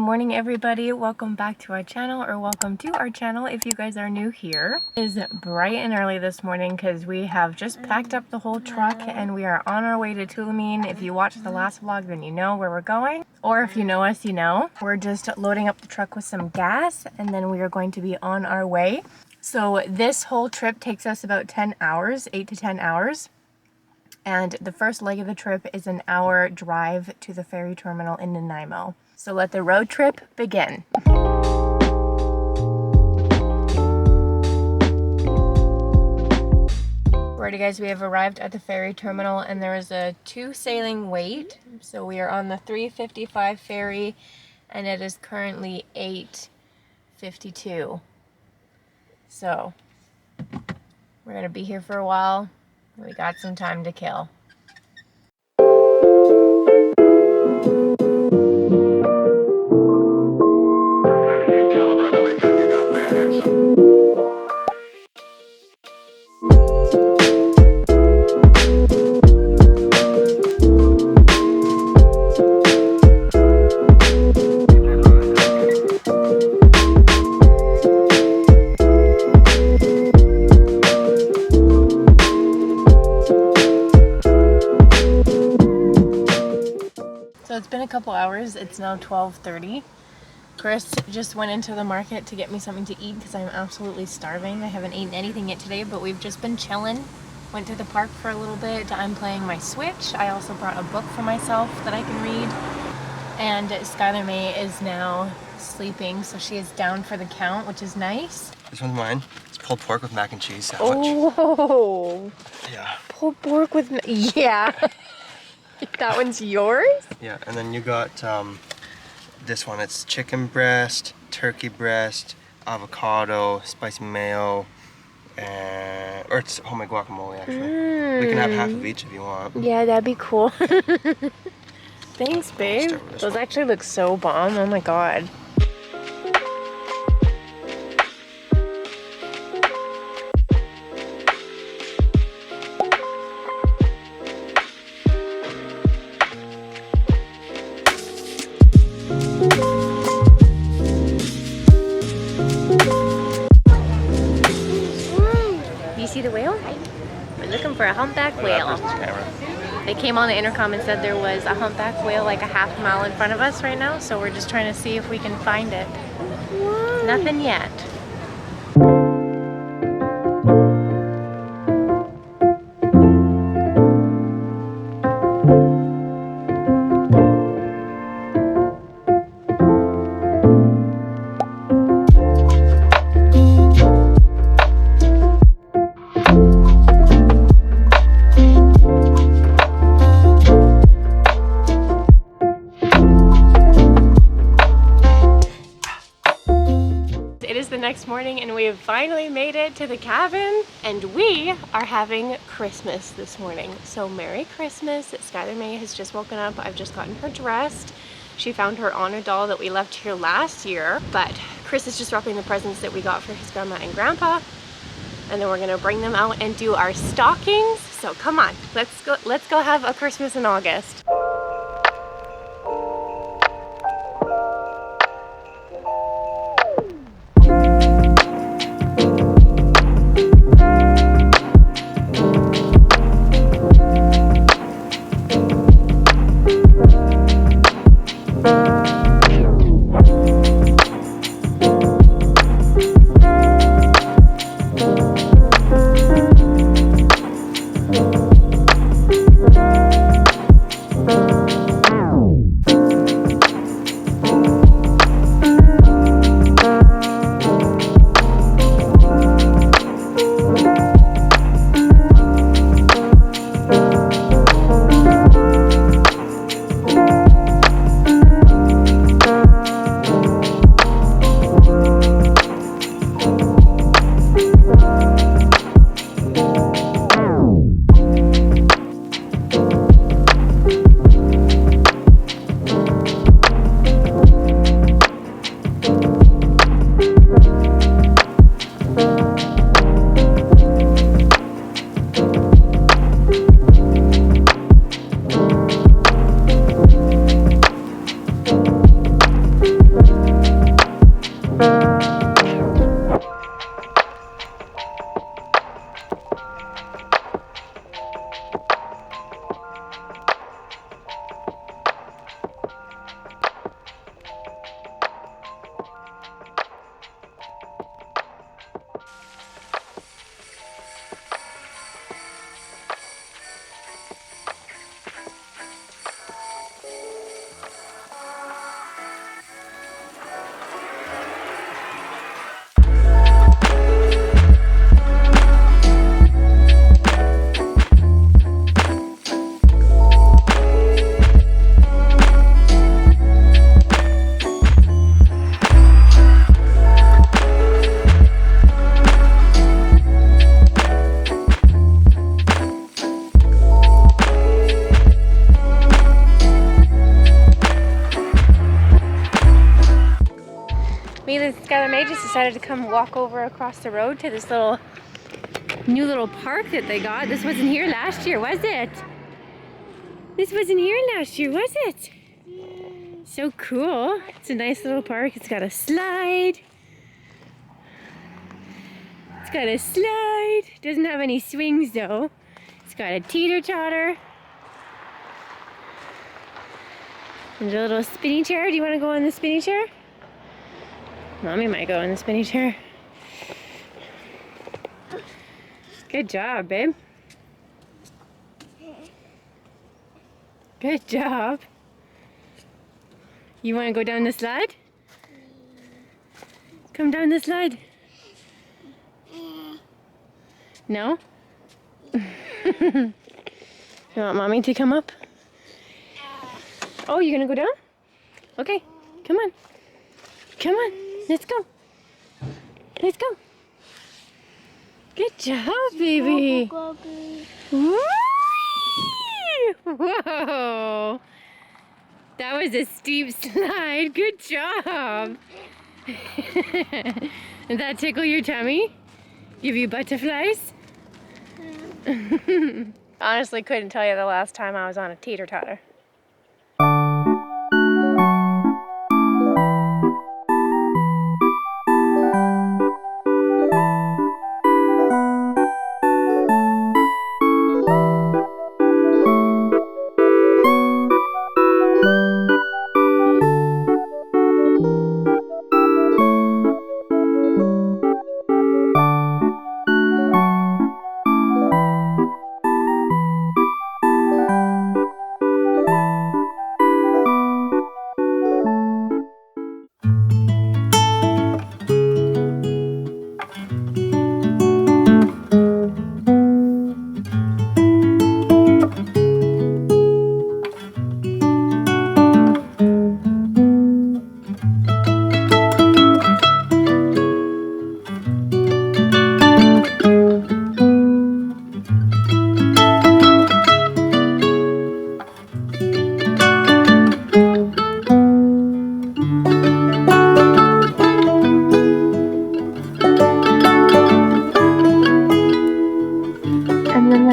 morning everybody, welcome back to our channel, or welcome to our channel if you guys are new here. It is bright and early this morning because we have just packed up the whole truck and we are on our way to Tulameen. If you watched the last vlog, then you know where we're going, or if you know us, you know. We're just loading up the truck with some gas and then we are going to be on our way. So this whole trip takes us about 10 hours, 8 to 10 hours. And the first leg of the trip is an hour drive to the ferry terminal in Nanaimo. So let the road trip begin. Alrighty guys, we have arrived at the ferry terminal and there is a 2 sailing wait. So we are on the 3:55 ferry and it is currently 8:52. So we're gonna be here for a while. We got some time to kill. It's been a couple hours. It's now 12:30. Chris just went into the market to get me something to eat because I'm absolutely starving. I haven't eaten anything yet today, but we've just been chilling. Went to the park for a little bit. I'm playing my Switch. I also brought a book for myself that I can read. And Skylar May is now sleeping, so she is down for the count, which is nice. This one's mine. It's pulled pork with mac and cheese sandwich. Oh, yeah. Pulled pork with yeah. That one's yours? Yeah, and then you got this one. It's chicken breast, turkey breast, avocado, spicy mayo, and or it's homemade guacamole actually. We can have half of each if you want. Yeah, that'd be cool. Thanks, babe. Those actually look so bomb. Oh my god. See the whale? We're looking for a humpback whale. They came on the intercom and said there was a humpback whale like a half mile in front of us right now, so we're just trying to see if we can find it. What? Nothing yet. Next morning and we have finally made it to the cabin and we are having Christmas this morning. So Merry Christmas. Skylar May has just woken up. I've just gotten her dressed. She found her honor doll that we left here last year, but Chris is just wrapping the presents that we got for his grandma and grandpa, and then we're gonna bring them out and do our stockings. So come on, let's go have a Christmas in August. decided to come walk over across the road to this new little park that they got. This wasn't here last year, was it? This wasn't here last year, was it? So cool. It's a nice little park. It's got a slide. It's got a slide. Doesn't have any swings though. It's got a teeter-totter. And a little spinny chair. Do you want to go on the spinny chair? Mommy might go in the spinny chair. Good job, babe. Good job. You want to go down the slide? Come down the slide. No? You want mommy to come up? Oh, you're gonna go down? Okay, come on. Come on, let's go. Let's go. Good job, baby. Whee! Whoa. That was a steep slide. Good job. Did that tickle your tummy? Give you butterflies? Honestly, couldn't tell you the last time I was on a teeter-totter.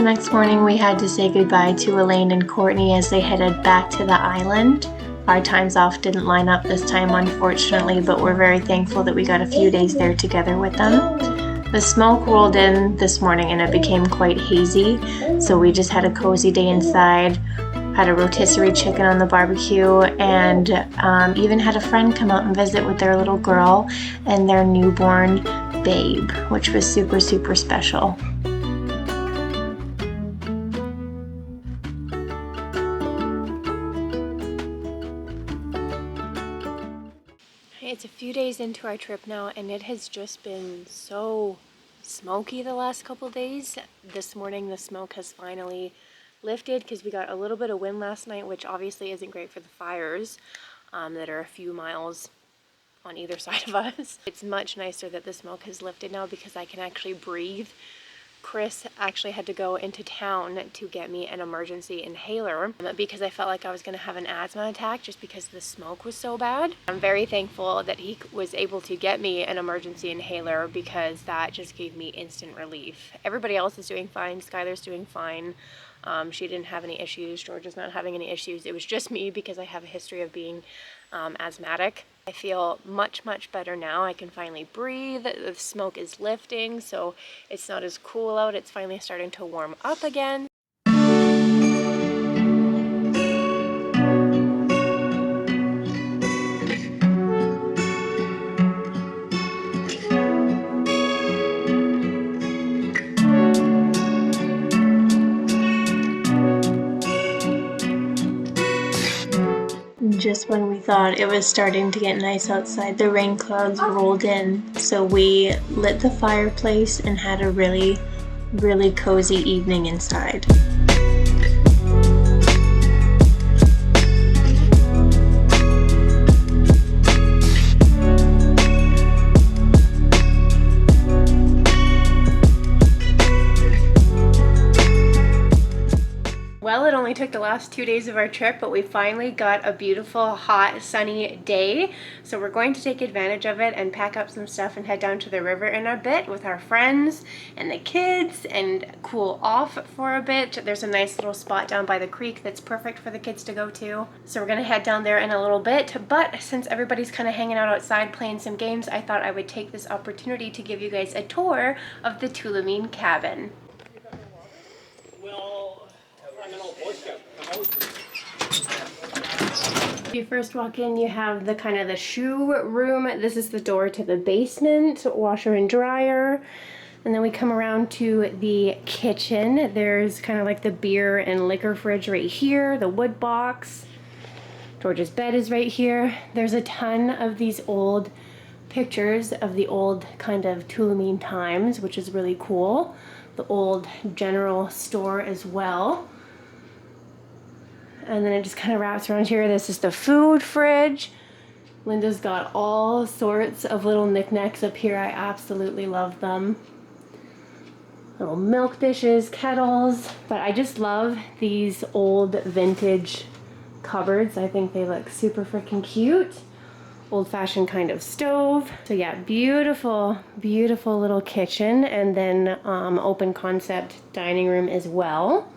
Next morning we had to say goodbye to Elaine and Courtney as they headed back to the island. Our times off didn't line up this time, unfortunately, but we're very thankful that we got a few days there together with them. The smoke rolled in this morning and it became quite hazy, so we just had a cozy day inside, had a rotisserie chicken on the barbecue, and even had a friend come out and visit with their little girl and their newborn babe, which was super, super special. It's a few days into our trip now, and it has just been so smoky the last couple days. This morning the smoke has finally lifted because we got a little bit of wind last night, which obviously isn't great for the fires that are a few miles on either side of us. It's much nicer that the smoke has lifted now because I can actually breathe. Chris actually had to go into town to get me an emergency inhaler because I felt like I was going to have an asthma attack just because the smoke was so bad. I'm very thankful that he was able to get me an emergency inhaler because that just gave me instant relief. Everybody else is doing fine. Skylar's doing fine. She didn't have any issues. George is not having any issues. It was just me because I have a history of being asthmatic. I feel much, much better now. I can finally breathe. The smoke is lifting, so it's not as cool out. It's finally starting to warm up again. Just when we thought it was starting to get nice outside, the rain clouds rolled in, so we lit the fireplace and had a really, really cozy evening inside. Well, it only only took the last 2 days of our trip, but we finally got a beautiful, hot, sunny day. So we're going to take advantage of it and pack up some stuff and head down to the river in a bit with our friends and the kids and cool off for a bit. There's a nice little spot down by the creek that's perfect for the kids to go to. So we're gonna head down there in a little bit, but since everybody's kind of hanging out outside playing some games, I thought I would take this opportunity to give you guys a tour of the Tulameen cabin. You first walk in, you have the kind of the shoe room. This is the door to the basement, washer and dryer. And then we come around to the kitchen. There's kind of like the beer and liquor fridge right here, the wood box. George's bed is right here. There's a ton of these old pictures of the old kind of Tulameen times, which is really cool. The old general store as well. And then it just kind of wraps around here. This is the food fridge. Linda's got all sorts of little knickknacks up here. I absolutely love them. Little milk dishes, kettles. But I just love these old vintage cupboards. I think they look super freaking cute. Old-fashioned kind of stove. So yeah, beautiful, beautiful little kitchen. And then open concept dining room as well.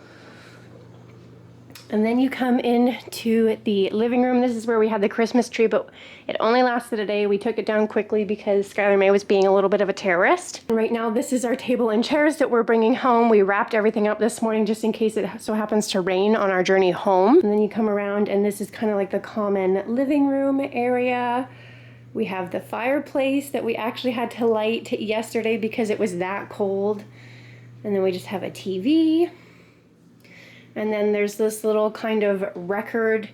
And then you come into the living room. This is where we had the Christmas tree, but it only lasted a day. We took it down quickly because Skylar May was being a little bit of a terrorist. And right now, this is our table and chairs that we're bringing home. We wrapped everything up this morning just in case it so happens to rain on our journey home. And then you come around and this is kind of like the common living room area. We have the fireplace that we actually had to light yesterday because it was that cold. And then we just have a TV. And then there's this little kind of record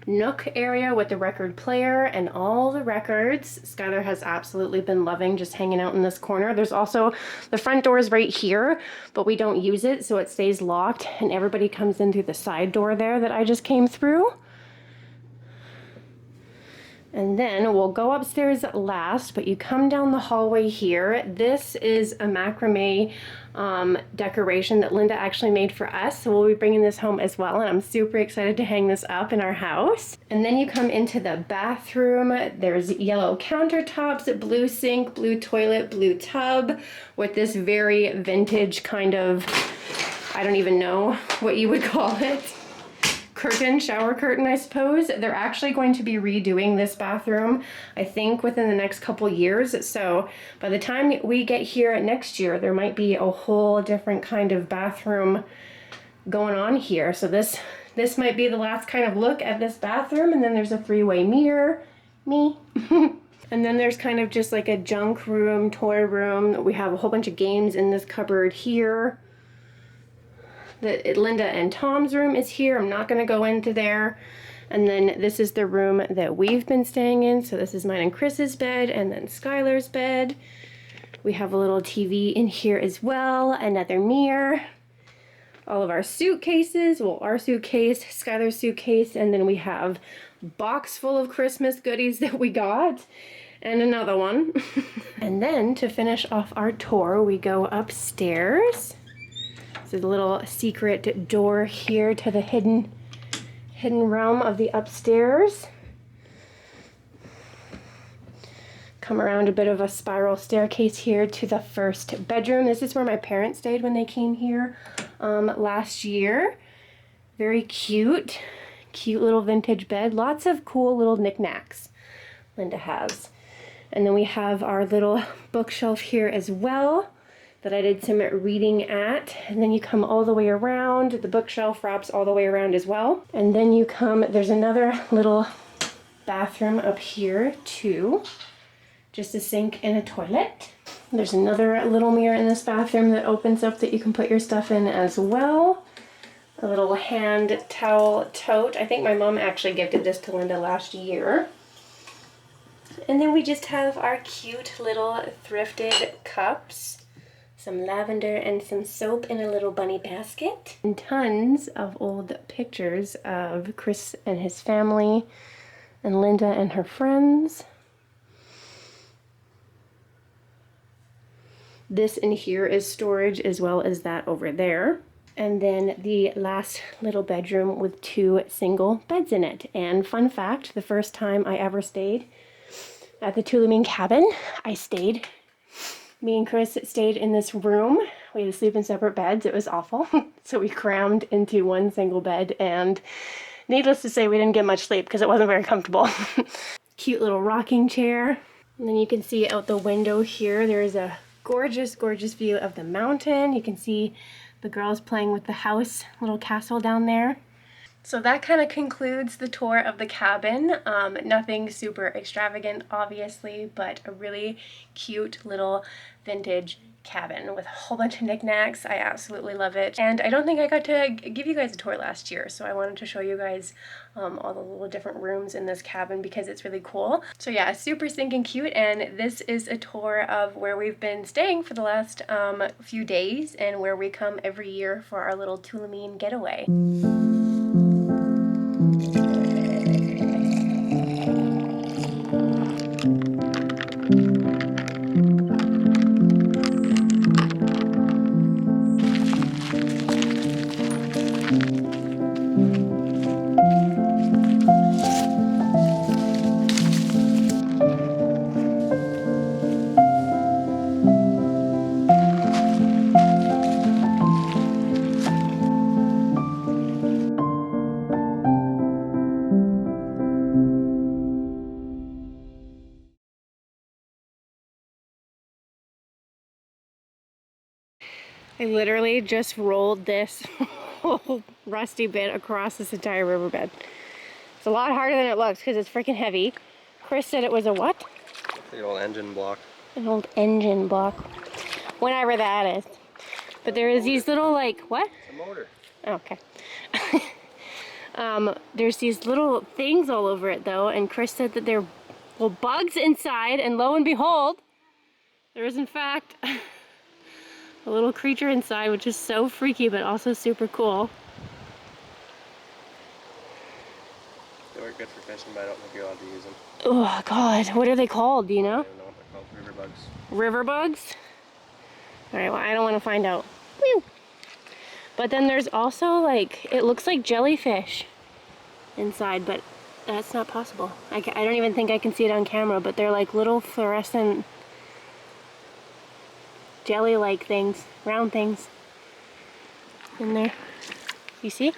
nook area with the record player and all the records. Skylar has absolutely been loving just hanging out in this corner. There's also, the front door is right here, but we don't use it, so it stays locked, and everybody comes in through the side door there that I just came through. And then we'll go upstairs last, but you come down the hallway here. This is a macrame decoration that Linda actually made for us. So we'll be bringing this home as well. And I'm super excited to hang this up in our house. And then you come into the bathroom. There's yellow countertops, blue sink, blue toilet, blue tub with this very vintage kind of, I don't even know what you would call it. Curtain, shower curtain, I suppose. They're actually going to be redoing this bathroom, I think, within the next couple years. So by the time we get here next year, there might be a whole different kind of bathroom going on here. So this might be the last kind of look at this bathroom. And then there's a three-way mirror. Me. And then there's kind of just like a junk room, toy room. We have a whole bunch of games in this cupboard here. Linda and Tom's room is here. I'm not going to go into there. And then this is the room that we've been staying in. So this is mine and Chris's bed, and then Skylar's bed. We have a little TV in here as well, another mirror, all of our suitcases, well, our suitcase, Skylar's suitcase, and then we have a box full of Christmas goodies that we got, and another one. And then to finish off our tour, we go upstairs. There's a little secret door here to the hidden realm of the upstairs. Come around a bit of a spiral staircase here to the first bedroom. This is where my parents stayed when they came here last year. Very cute little vintage bed. Lots of cool little knickknacks Linda has. And then we have our little bookshelf here as well that I did some reading at. And then you come all the way around. The bookshelf wraps all the way around as well. And then you come, there's another little bathroom up here too. Just a sink and a toilet. There's another little mirror in this bathroom that opens up that you can put your stuff in as well. A little hand towel tote. I think my mom actually gifted this to Linda last year. And then we just have our cute little thrifted cups. Some lavender and some soap in a little bunny basket. And tons of old pictures of Chris and his family and Linda and her friends. This in here is storage as well as that over there. and then the last little bedroom with 2 single beds in it. And fun fact, the first time I ever stayed at the Tulameen cabin, me and Chris stayed in this room. We had to sleep in separate beds. It was awful. So we crammed into one single bed, and needless to say, we didn't get much sleep because it wasn't very comfortable. Cute little rocking chair. And then you can see out the window here, there's a gorgeous, gorgeous view of the mountain. You can see the girls playing with the house, little castle down there. So that kind of concludes the tour of the cabin. Nothing super extravagant, obviously, but a really cute little vintage cabin with a whole bunch of knickknacks. I absolutely love it. And I don't think I got to give you guys a tour last year, so I wanted to show you guys all the little different rooms in this cabin because it's really cool. So yeah, super stinking cute, and this is a tour of where we've been staying for the last few days and where we come every year for our little Tulameen getaway. I literally just rolled this whole rusty bit across this entire riverbed. It's a lot harder than it looks because it's freaking heavy. Chris said it was a what? An old engine block. An old engine block. Whatever that is. But there is these little, like, what? It's a motor. Okay. There's these little things all over it though, and Chris said that there were bugs inside, and lo and behold, there is in fact a little creature inside, which is so freaky but also super cool. They work good for fishing, but I don't think you're allowed to use them. Oh god, what are they called? Do you know? I don't know what they're called. River bugs. River bugs? Alright, well I don't want to find out. Whew. But then there's also like, it looks like jellyfish inside, but that's not possible. I don't even think I can see it on camera, but they're like little fluorescent jelly-like things, round things in there. You see?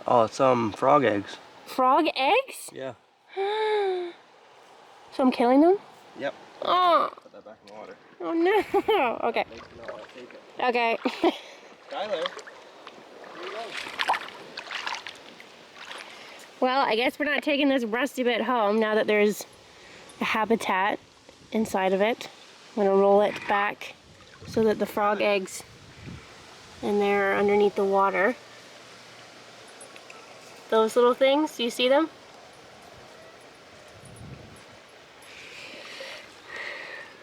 Oh, it's frog eggs. Frog eggs? Yeah. So I'm killing them? Yep. Oh. Put that back in the water. Oh no. Okay. Makes me not want to take it. Okay. Tyler. Well, I guess we're not taking this rusty bit home now that there's a habitat inside of it. I'm gonna roll it back so that the frog eggs in there are underneath the water. Those little things, do you see them?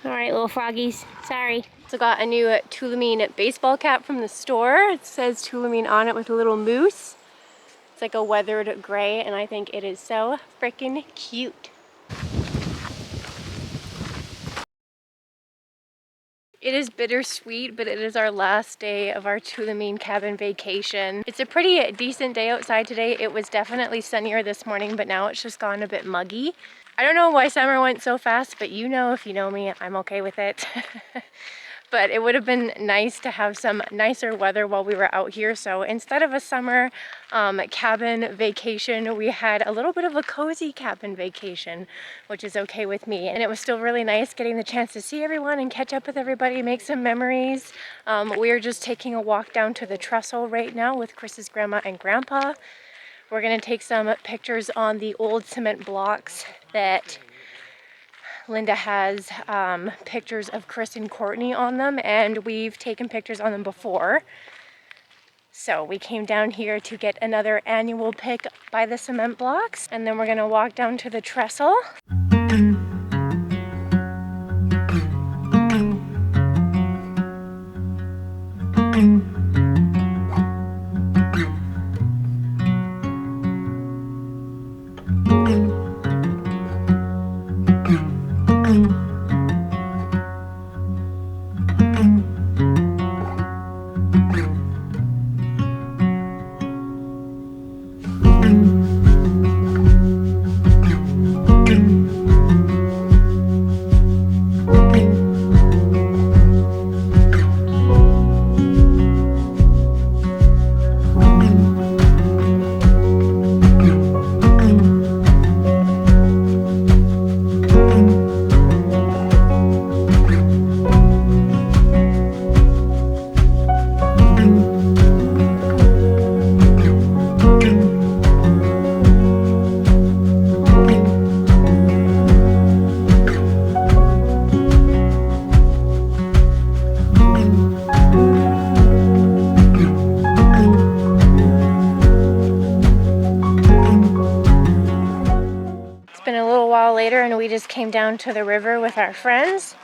Alright, little froggies, sorry. So got a new Tulameen baseball cap from the store. It says Tulameen on it with a little moose. It's like a weathered gray, and I think it is so freaking cute. It is bittersweet, but it is our last day of our Tulameen cabin vacation. It's a pretty decent day outside today. It was definitely sunnier this morning, but now it's just gone a bit muggy. I don't know why summer went so fast, but you know, if you know me, I'm okay with it. But it would have been nice to have some nicer weather while we were out here. So instead of a summer cabin vacation, we had a little bit of a cozy cabin vacation, which is okay with me. And it was still really nice getting the chance to see everyone and catch up with everybody, make some memories. We are just taking a walk down to the trestle right now with Chris's grandma and grandpa. We're gonna take some pictures on the old cement blocks that Linda has pictures of Chris and Courtney on them, and we've taken pictures on them before. So we came down here to get another annual pic by the cement blocks, and then we're gonna walk down to the trestle. later and we just came down to the river with our friends,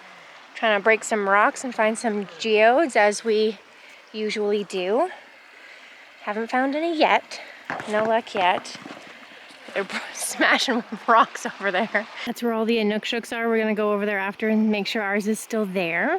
trying to break some rocks and find some geodes as we usually do. Haven't found any yet. No luck yet. They're smashing rocks over there. That's where all the Inukshuk's are. We're gonna go over there after and make sure ours is still there.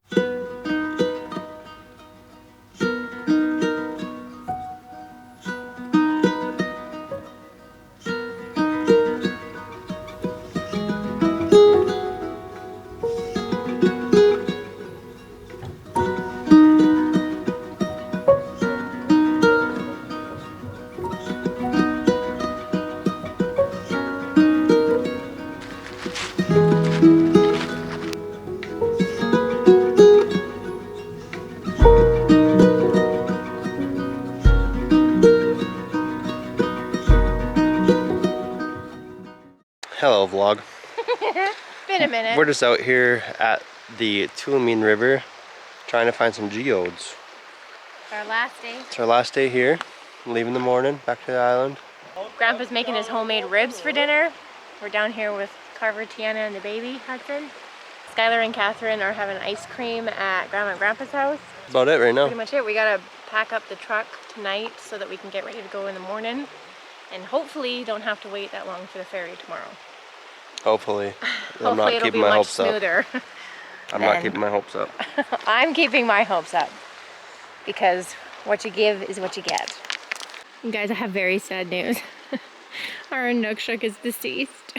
Hello vlog. Been a minute. We're just out here at the Tulameen River trying to find some geodes. It's our last day. It's our last day here. Leaving in the morning, back to the island. Grandpa's making his homemade ribs for dinner. We're down here with Carver, Tiana, and the baby, Hudson. Skylar and Catherine are having ice cream at Grandma and Grandpa's house. That's about it right now. Pretty much it. We gotta pack up the truck tonight so that we can get ready to go in the morning. And hopefully don't have to wait that long for the ferry tomorrow. Hopefully. I'm Hopefully not it'll keeping be my much hopes up. smoother. I'm not keeping my hopes up. I'm keeping my hopes up. Because what you give is what you get. You guys, I have very sad news. Our Inukshuk is deceased.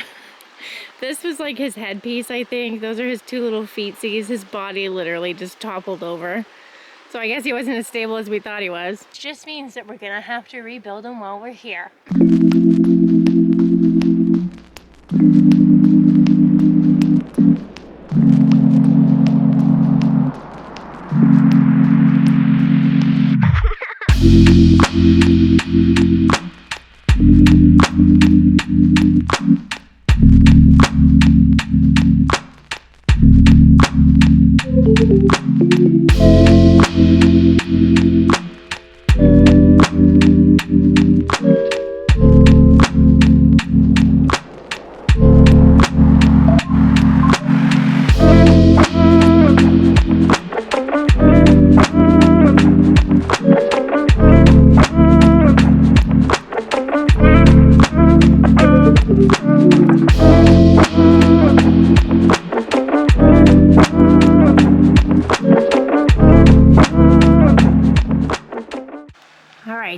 This was like his headpiece, I think. Those are his two little feetsies. His body literally just toppled over. So I guess he wasn't as stable as we thought he was. It just means that we're gonna have to rebuild him while we're here.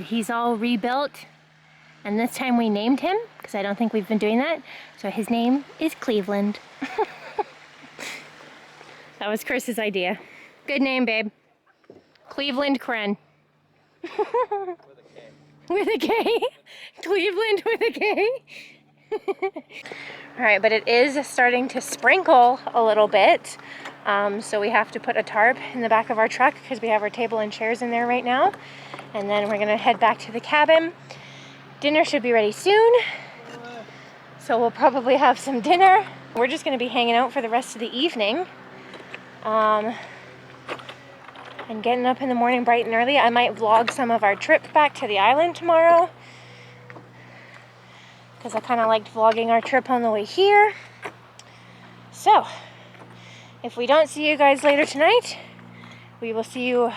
He's all rebuilt, and this time we named him because I don't think we've been doing that. So his name is Cleveland. That was Chris's idea. Good name, babe. Cleveland Krenn. With a K. Cleveland with a K. All right, but it is starting to sprinkle a little bit. So we have to put a tarp in the back of our truck because we have our table and chairs in there right now. And then we're gonna head back to the cabin. Dinner should be ready soon. So we'll probably have some dinner. We're just gonna be hanging out for the rest of the evening. And getting up in the morning bright and early. I might vlog some of our trip back to the island tomorrow, because I kind of liked vlogging our trip on the way here. So, if we don't see you guys later tonight, we will see you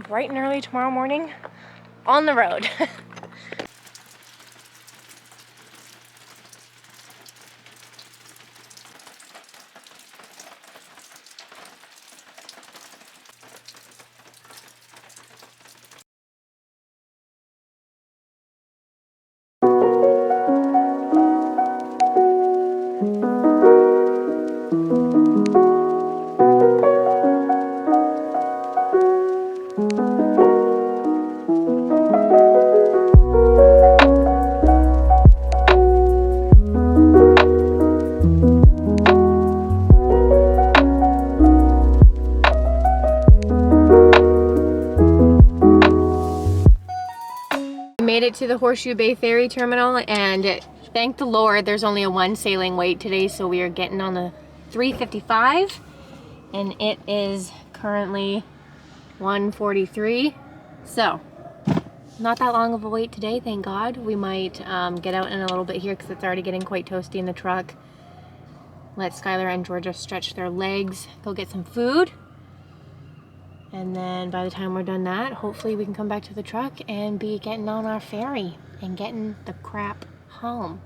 bright and early tomorrow morning on the road. Made it to the Horseshoe Bay Ferry Terminal, and thank the Lord there's only a one sailing wait today, so we are getting on the 3:55 and it is currently 1:43. So not that long of a wait today, thank God. We might get out in a little bit here because it's already getting quite toasty in the truck, let Skylar and Georgia stretch their legs, go get some food. And then by the time we're done that, hopefully we can come back to the truck and be getting on our ferry and getting the crap home.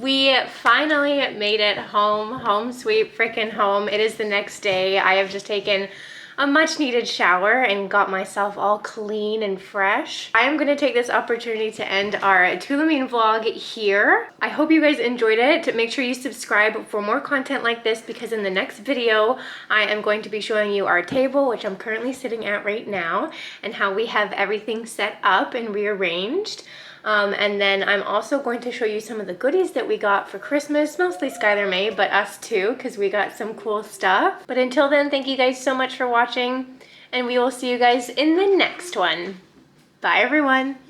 We finally made it home. Home sweet freaking home. It is the next day. I have just taken a much needed shower and got myself all clean and fresh. I am going to take this opportunity to end our Tulameen vlog here. I hope you guys enjoyed it. Make sure you subscribe for more content like this, because in the next video I am going to be showing you our table, which I'm currently sitting at right now, and how we have everything set up and rearranged. And then I'm also going to show you some of the goodies that we got for Christmas. Mostly Skylar May, but us too, because we got some cool stuff. But until then, thank you guys so much for watching, and we will see you guys in the next one. Bye everyone.